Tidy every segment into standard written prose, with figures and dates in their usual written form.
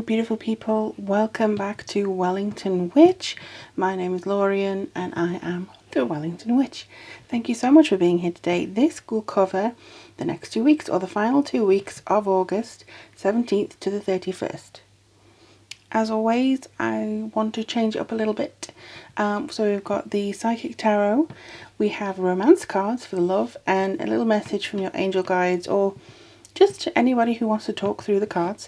beautiful people, welcome back to Wellington Witch. My name is Lorien and I am the Wellington Witch. Thank you so much for being here today. This will cover the next 2 weeks, or the final 2 weeks of August 17th to the 31st. As always, I want to change it up a little bit. So we've got the Psychic Tarot, we have romance cards for the love, and a little message from your angel guides, or just anybody who wants to talk through the cards,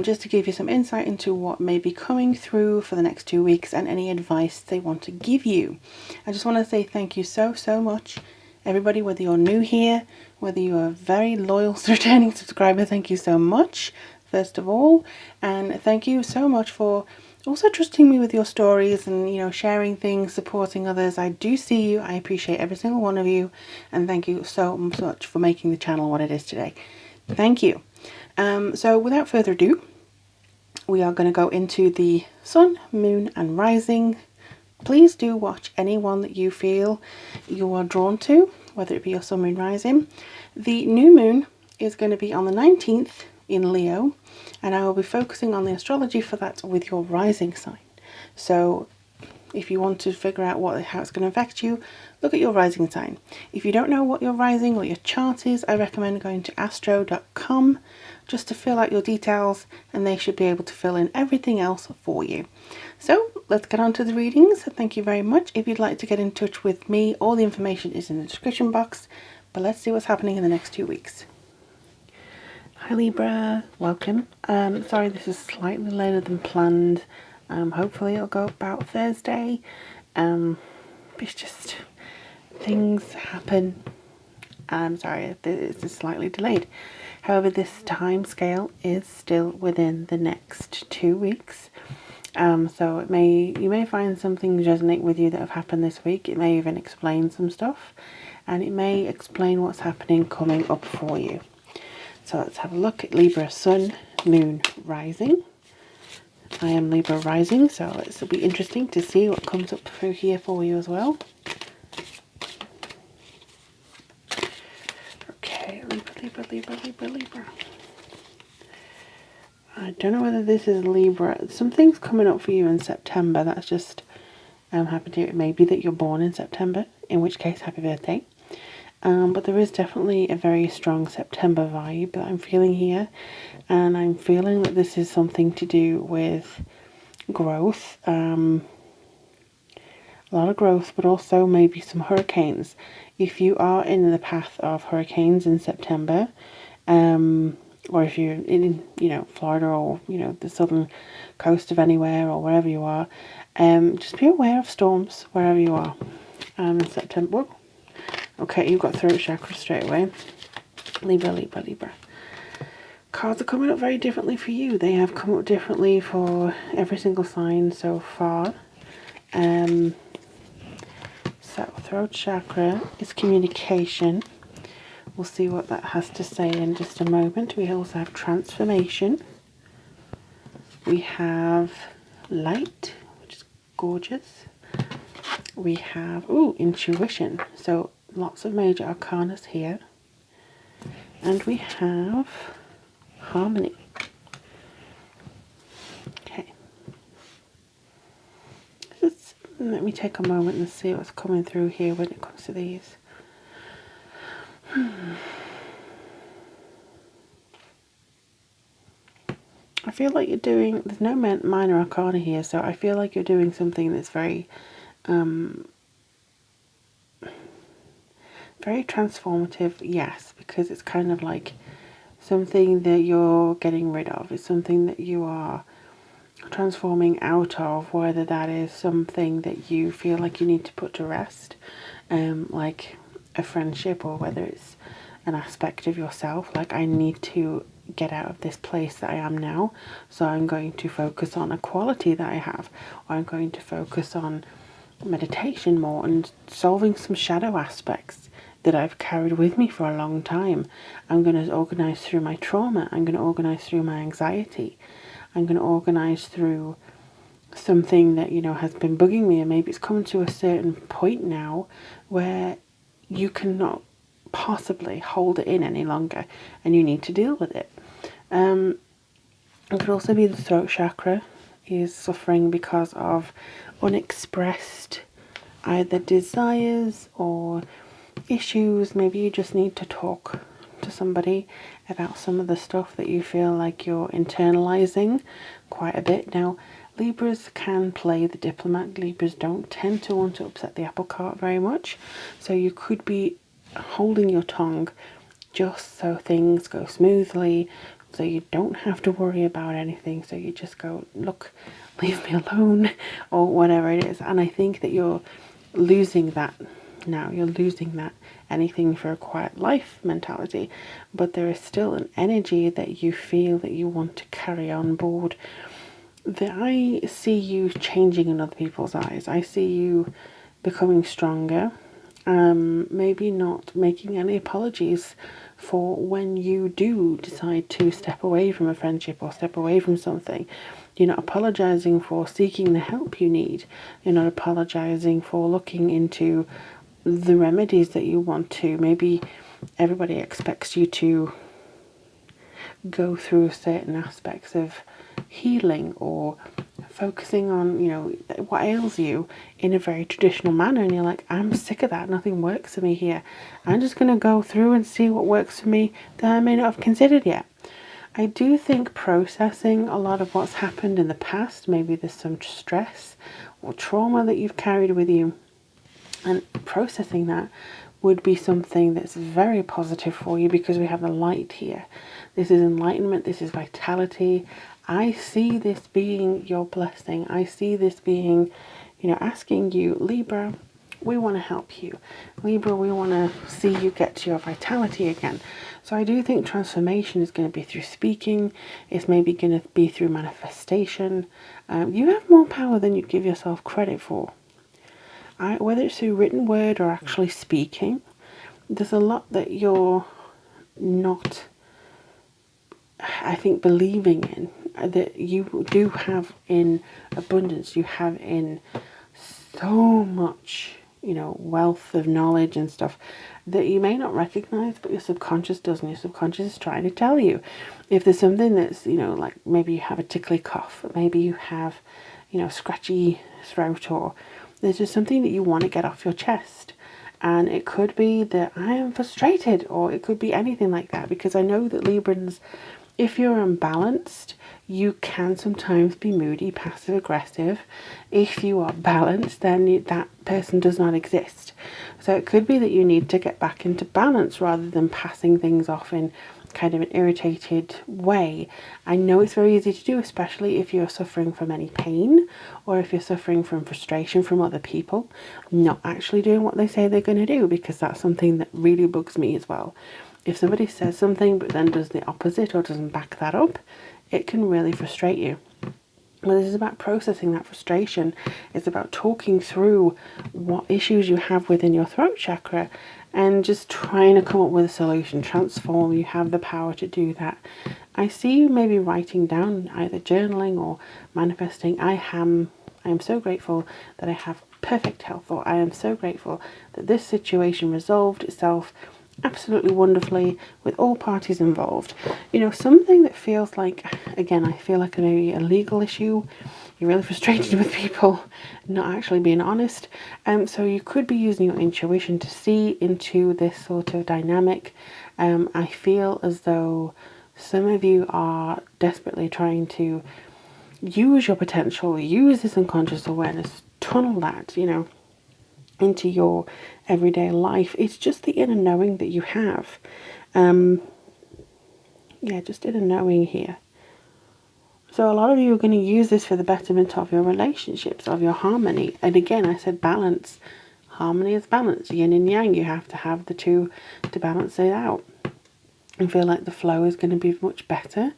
just to give you some insight into what may be coming through for the next 2 weeks and any advice they want to give you. I just want to say thank you so much, everybody, whether you're new here, whether you're a very loyal returning subscriber, thank you so much, first of all, and thank you so much for also trusting me with your stories and, you know, sharing things, supporting others. I do see you, I appreciate every single one of you, and thank you so much for making the channel what it is today. Thank you. So without further ado, we are going to go into the sun, moon and rising. Please do watch any one that you feel you are drawn to, whether it be your sun, moon, rising. The new moon is going to be on the 19th in Leo, and I will be focusing on the astrology for that with your rising sign. So if you want to figure out how it's going to affect you, look at your rising sign. If you don't know what your rising or your chart is, I recommend going to astro.com just to fill out your details, and they should be able to fill in everything else for you. So let's get on to the readings. Thank you very much. If you'd like to get in touch with me, all the information is in the description box, but let's see what's happening in the next 2 weeks. Hi Libra, welcome. Sorry this is slightly later than planned. Hopefully it'll go about Thursday. It's just things happen. I'm sorry, it's slightly delayed. However, this time scale is still within the next 2 weeks. So you may find some things resonate with you that have happened this week. It may even explain some stuff, and it may explain what's happening coming up for you. So let's have a look at Libra sun, moon, rising. I am Libra rising, so it'll be interesting to see what comes up through here for you as well. Okay, Libra. I don't know whether this is Libra. Something's coming up for you in September. That's just happened to you. It may be that you're born in September, in which case happy birthday. But there is definitely a very strong September vibe that I'm feeling here, and I'm feeling that this is something to do with growth, a lot of growth, but also maybe some hurricanes. If you are in the path of hurricanes in September, or if you're in, Florida, or, the southern coast of anywhere, or wherever you are, just be aware of storms wherever you are in September. Whoa. Okay, you've got throat chakra straight away. Libra. Cards are coming up very differently for you. They have come up differently for every single sign so far. So throat chakra is communication. We'll see what that has to say in just a moment. We also have transformation. We have light, which is gorgeous. We have, intuition. So lots of major arcanas here. And we have harmony. Okay. Let me take a moment and see what's coming through here when it comes to these. I feel like you're doing, there's no minor arcana here, so I feel like you're doing something that's very very transformative, yes, because it's kind of like something that you're getting rid of. It's something that you are transforming out of, whether that is something that you feel like you need to put to rest, like a friendship, or whether it's an aspect of yourself, like I need to get out of this place that I am now, so I'm going to focus on a quality that I have, or I'm going to focus on meditation more and solving some shadow aspects that I've carried with me for a long time. I'm going to organize through my trauma. I'm going to organize through my anxiety. I'm going to organize through something that, has been bugging me, and maybe it's come to a certain point now where you cannot possibly hold it in any longer and you need to deal with it. It could also be the throat chakra is suffering because of unexpressed either desires or issues. Maybe you just need to talk to somebody about some of the stuff that you feel like you're internalizing quite a bit. Now, Libras can play the diplomat. Libras don't tend to want to upset the apple cart very much. So you could be holding your tongue just so things go smoothly, so you don't have to worry about anything. So you just go, look, leave me alone, or whatever it is. And I think that you're losing that now. You're losing that anything for a quiet life mentality, but there is still an energy that you feel that you want to carry on board. That I see you changing in other people's eyes. I see you becoming stronger. Maybe not making any apologies for when you do decide to step away from a friendship or step away from something. You're not apologizing for seeking the help you need. You're not apologizing for looking into the remedies that you want to. Maybe everybody expects you to go through certain aspects of healing or focusing on, you know, what ails you in a very traditional manner, and you're like, I'm sick of that, nothing works for me here. I'm just going to go through and see what works for me that I may not have considered yet. I do think processing a lot of what's happened in the past, maybe there's some stress or trauma that you've carried with you, and processing that would be something that's very positive for you, because we have the light here. This is enlightenment, this is vitality. I see this being your blessing. I see this being, you know, asking you, Libra, we want to help you. Libra, we want to see you get to your vitality again. So I do think transformation is going to be through speaking. It's maybe going to be through manifestation. You have more power than you give yourself credit for. Whether it's through written word or actually speaking, there's a lot that you're not, I think, believing in, that you do have in abundance. You have in so much, you know, wealth of knowledge and stuff that you may not recognize, but your subconscious does, and your subconscious is trying to tell you. If there's something that's, you know, like maybe you have a tickly cough, maybe you have, you know, scratchy throat, or there's just something that you want to get off your chest. And it could be that I am frustrated, or it could be anything like that, because I know that Librans, if you're unbalanced, you can sometimes be moody, passive aggressive. If you are balanced, then that person does not exist. So it could be that you need to get back into balance rather than passing things off in kind of an irritated way. I know it's very easy to do, especially if you're suffering from any pain, or if you're suffering from frustration from other people not actually doing what they say they're going to do, because that's something that really bugs me as well. If somebody says something but then does the opposite or doesn't back that up, it can really frustrate you. Well, this is about processing that frustration. It's about talking through what issues you have within your throat chakra and just trying to come up with a solution. Transform. You have the power to do that. I see you maybe writing down, either journaling or manifesting. I am so grateful that I have perfect health, or I am so grateful that this situation resolved itself absolutely wonderfully with all parties involved. You know, something that feels like, again, I feel like maybe a legal issue. You're really frustrated with people not actually being honest. So you could be using your intuition to see into this sort of dynamic. I feel as though some of you are desperately trying to use your potential, use this unconscious awareness, tunnel that, you know, into your everyday life. It's just the inner knowing that you have. Just inner knowing here. So a lot of you are going to use this for the betterment of your relationships, of your harmony. And again, I said balance. Harmony is balance. Yin and yang. You have to have the two to balance it out. And feel like the flow is going to be much better.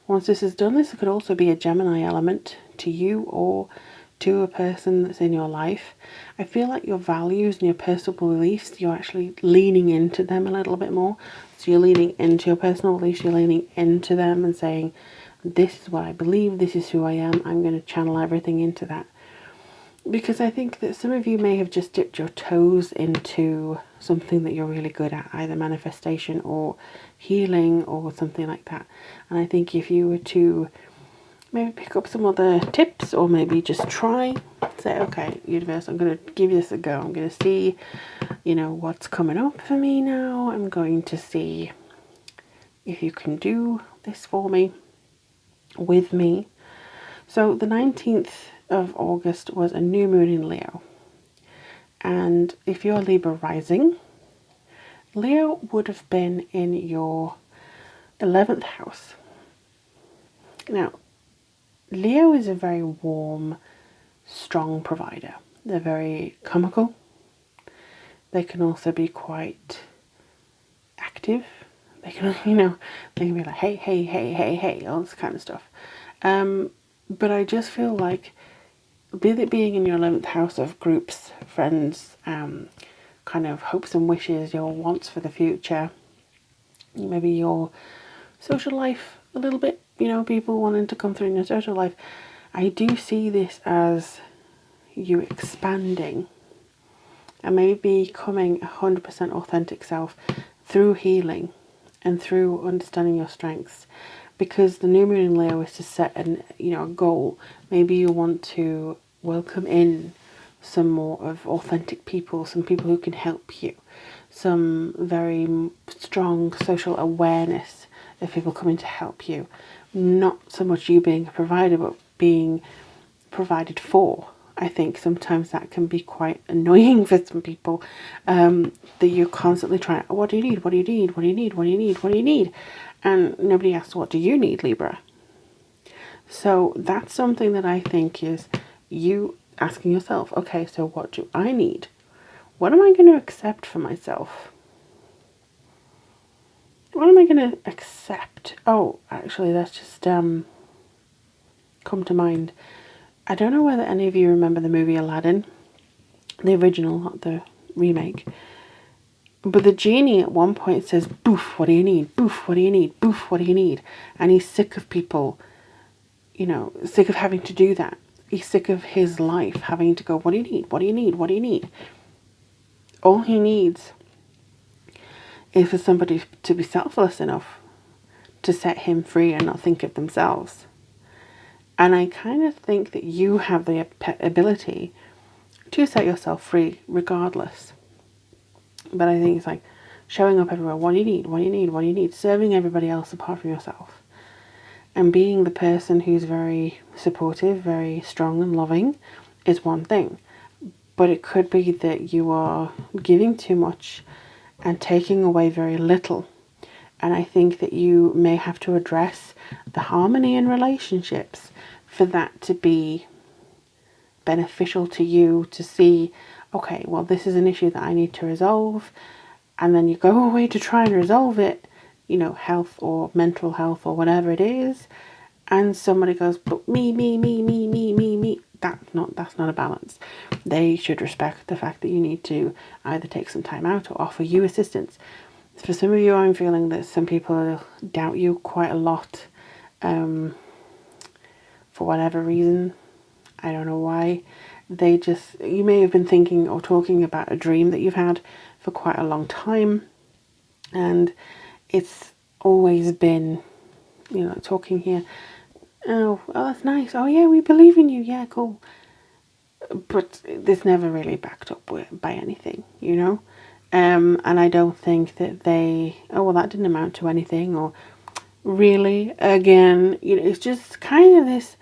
Once this is done, this could also be a Gemini element to you or to a person that's in your life. I feel like your values and your personal beliefs, you're actually leaning into them a little bit more. So you're leaning into your personal beliefs, you're leaning into them and saying, this is what I believe, this is who I am, I'm going to channel everything into that. Because I think that some of you may have just dipped your toes into something that you're really good at, either manifestation or healing or something like that. And I think if you were to maybe pick up some other tips, or maybe just try. Say, okay, universe, I'm going to give this a go. I'm going to see, you know, what's coming up for me now. I'm going to see if you can do this for me, with me. So the 19th of August was a new moon in Leo. And if you're Libra rising, Leo would have been in your 11th house. Now, Leo is a very warm, strong provider. They're very comical. They can also be quite active. They can, you know, they can be like, hey, hey, hey, hey, hey, all this kind of stuff. But I just feel like, with it being in your 11th house of groups, friends, kind of hopes and wishes, your wants for the future, maybe your social life a little bit, you know, people wanting to come through in your social life, I do see this as you expanding and maybe becoming 100% authentic self through healing and through understanding your strengths. Because the new moon in Leo is to set a goal. Maybe you want to welcome in some more of authentic people, some people who can help you, some very strong social awareness of people coming to help you. Not so much you being a provider, but being provided for. I think sometimes that can be quite annoying for some people, that you're constantly trying, what do you need, what do you need, what do you need, what do you need, what do you need? And nobody asks, what do you need, Libra? So that's something that I think is you asking yourself, okay, so what do I need? What am I going to accept for myself? What am I going to accept? Oh, actually, that's just come to mind. I don't know whether any of you remember the movie Aladdin, the original, not the remake. But the genie at one point says, boof, what do you need? Boof, what do you need? Boof, what do you need? And he's sick of people, you know, sick of having to do that. He's sick of his life having to go, what do you need? What do you need? What do you need? All he needs is for somebody to be selfless enough to set him free and not think of themselves. And I kind of think that you have the ability to set yourself free regardless. But I think it's like showing up everywhere. What do you need? What do you need? What do you need? Serving everybody else apart from yourself. And being the person who's very supportive, very strong and loving is one thing. But it could be that you are giving too much and taking away very little. And I think that you may have to address the harmony in relationships for that to be beneficial to you, to see, okay, well, this is an issue that I need to resolve. And then you go away to try and resolve it, you know, health or mental health or whatever it is. And somebody goes, but me. That's not a balance. They should respect the fact that you need to either take some time out or offer you assistance. For some of you, I'm feeling that some people doubt you quite a lot, for whatever reason. I don't know why. You may have been thinking or talking about a dream that you've had for quite a long time. And it's always been, you know, talking here, oh, that's nice. Oh, yeah, we believe in you. Yeah, cool. But this never really backed up by anything, you know. And I don't think that that didn't amount to anything, or really, again, you know, it's just kind of this,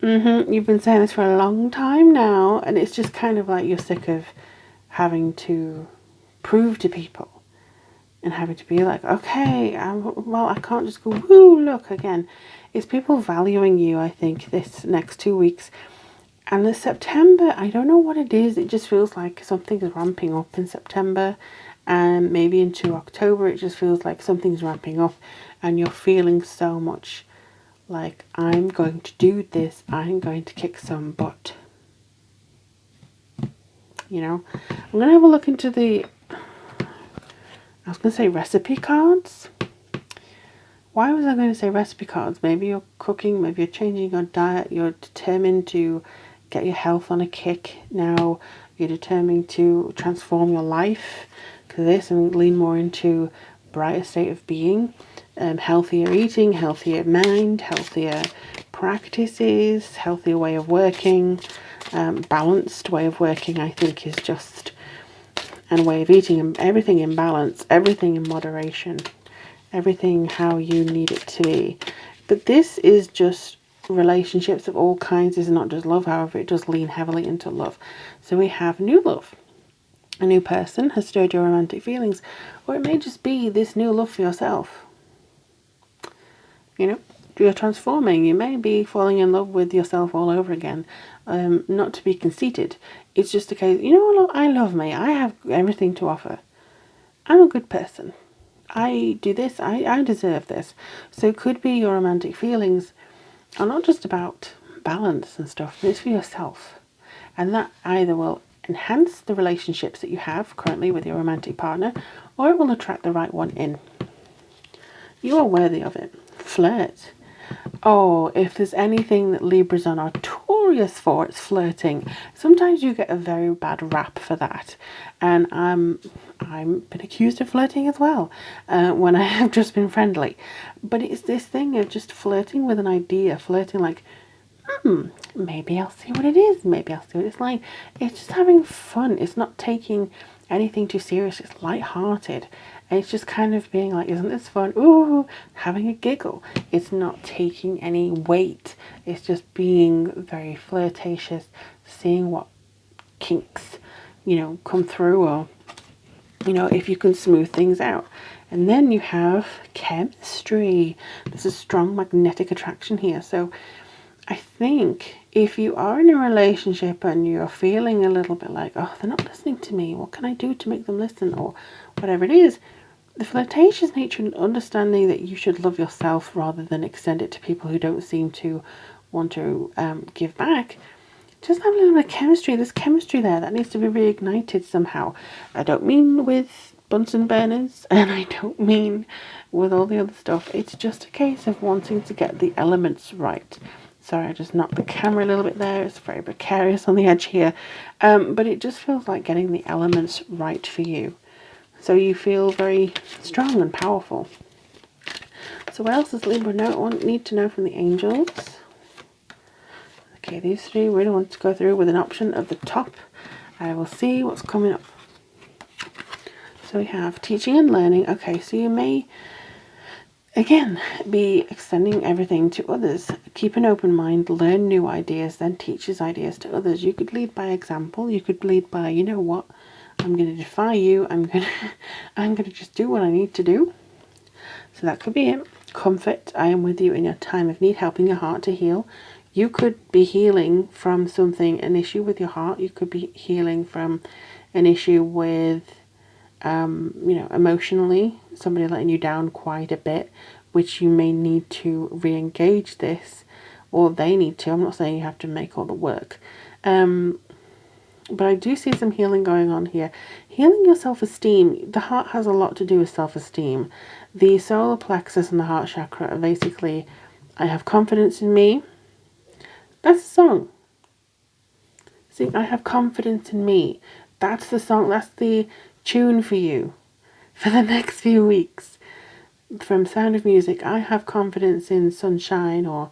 you've been saying this for a long time now, and it's just kind of like you're sick of having to prove to people and having to be like, okay, I can't just go, woo, look, again. It's people valuing you, I think, this next 2 weeks. And the September, I don't know what it is. It just feels like something is ramping up in September. And maybe into October, it just feels like something's ramping up. And you're feeling so much like, I'm going to do this. I'm going to kick some butt. You know? I'm going to have a look into I was going to say recipe cards. Why was I going to say recipe cards? Maybe you're cooking, maybe you're changing your diet, you're determined to get your health on a kick now, you're determined to transform your life to this and lean more into brighter state of being, healthier eating, healthier mind, healthier practices, healthy way of working, balanced way of working, I think is just, and way of eating, and everything in balance, everything in moderation, everything how you need it to be. But this is just relationships of all kinds. This is not just love, however, it does lean heavily into love. So we have new love. A new person has stirred your romantic feelings, or it may just be this new love for yourself. You know, you're transforming. You may be falling in love with yourself all over again. Not to be conceited. It's just a case, you know what, I love me. I have everything to offer. I'm a good person. I do this. I deserve this. So it could be your romantic feelings are not just about balance and stuff, but it's for yourself. And that either will enhance the relationships that you have currently with your romantic partner, or it will attract the right one in. You are worthy of it. Flirt. Oh, if there's anything that Libras are notorious for, it's flirting. Sometimes you get a very bad rap for that. And I'm been accused of flirting as well, when I have just been friendly. But it's this thing of just flirting with an idea, flirting like, maybe I'll see what it is, maybe I'll see what it's like. It's just having fun. It's not taking anything too serious. It's light-hearted. And it's just kind of being like, isn't this fun? Ooh, having a giggle. It's not taking any weight. It's just being very flirtatious, seeing what kinks, come through, or, if you can smooth things out. And then you have chemistry. There's a strong magnetic attraction here. So I think if you are in a relationship and you're feeling a little bit like, oh, they're not listening to me, what can I do to make them listen, or whatever it is, the flirtatious nature and understanding that you should love yourself rather than extend it to people who don't seem to want to give back, just have a little bit of chemistry. There's chemistry there that needs to be reignited somehow. I don't mean with Bunsen burners, and I don't mean with all the other stuff. It's just a case of wanting to get the elements right. Sorry, I just knocked the camera a little bit there. It's very precarious on the edge here. But it just feels like getting the elements right for you. So you feel very strong and powerful. So what else does Libra need to know from the angels? Okay, these three really want to go through with an option of the top. I will see what's coming up. So we have teaching and learning. Okay, so you may again be extending everything to others. Keep an open mind, learn new ideas, then teach his ideas to others. You could lead by example. You could lead by, you know what, I'm going to defy you. I'm going to just do what I need to do. So that could be it. Comfort. I am with you in your time of need, helping your heart to heal. You could be healing from something, an issue with your heart. You could be healing from an issue with emotionally, somebody letting you down quite a bit, which you may need to re-engage this, or they need to. I'm not saying you have to make all the work. But I do see some healing going on here. Healing your self-esteem. The heart has a lot to do with self-esteem. The solar plexus and the heart chakra are basically, I have confidence in me. That's the song. See, I have confidence in me. That's the song. That's the tune for you for the next few weeks. From Sound of Music, I have confidence in sunshine, or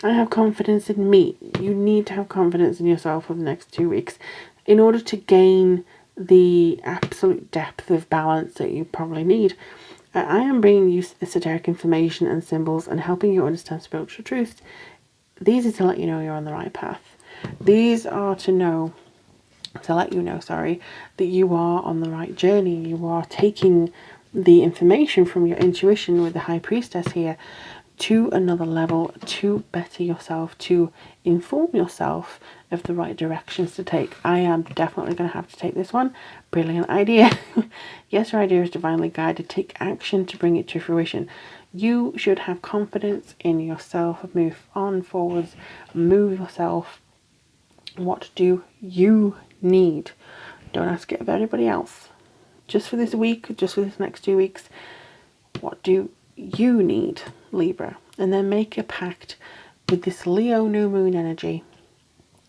I have confidence in me. You need to have confidence in yourself for the next 2 weeks in order to gain the absolute depth of balance that you probably need. I am bringing you esoteric information and symbols and helping you understand spiritual truths. These are to let you know you're on the right path. These are to let you know, that you are on the right journey. You are taking the information from your intuition with the High Priestess here to another level, to better yourself, to inform yourself of the right directions to take. I am definitely going to have to take this one. Brilliant idea. Yes, your idea is divinely guided. Take action to bring it to fruition. You should have confidence in yourself. Move on forwards. Move yourself. What do you need? Don't ask it of anybody else. Just for this week, just for this next 2 weeks, what do you need, Libra? And then make a pact with this Leo new moon energy.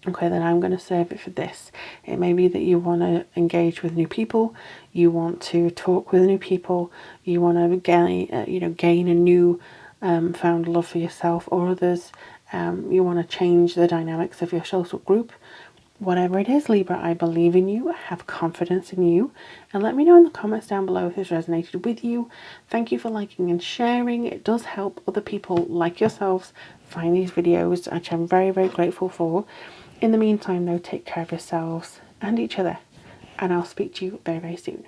Okay, then I'm going to serve it for this. It may be that you want to engage with new people, you want to talk with new people, you want to gain a new found love for yourself or others, you want to change the dynamics of your social group, whatever it is, Libra, I believe in you, I have confidence in you, and let me know in the comments down below if this resonated with you. Thank you for liking and sharing. It does help other people like yourselves find these videos, which I'm very, very grateful for. In the meantime, though, take care of yourselves and each other, and I'll speak to you very, very soon.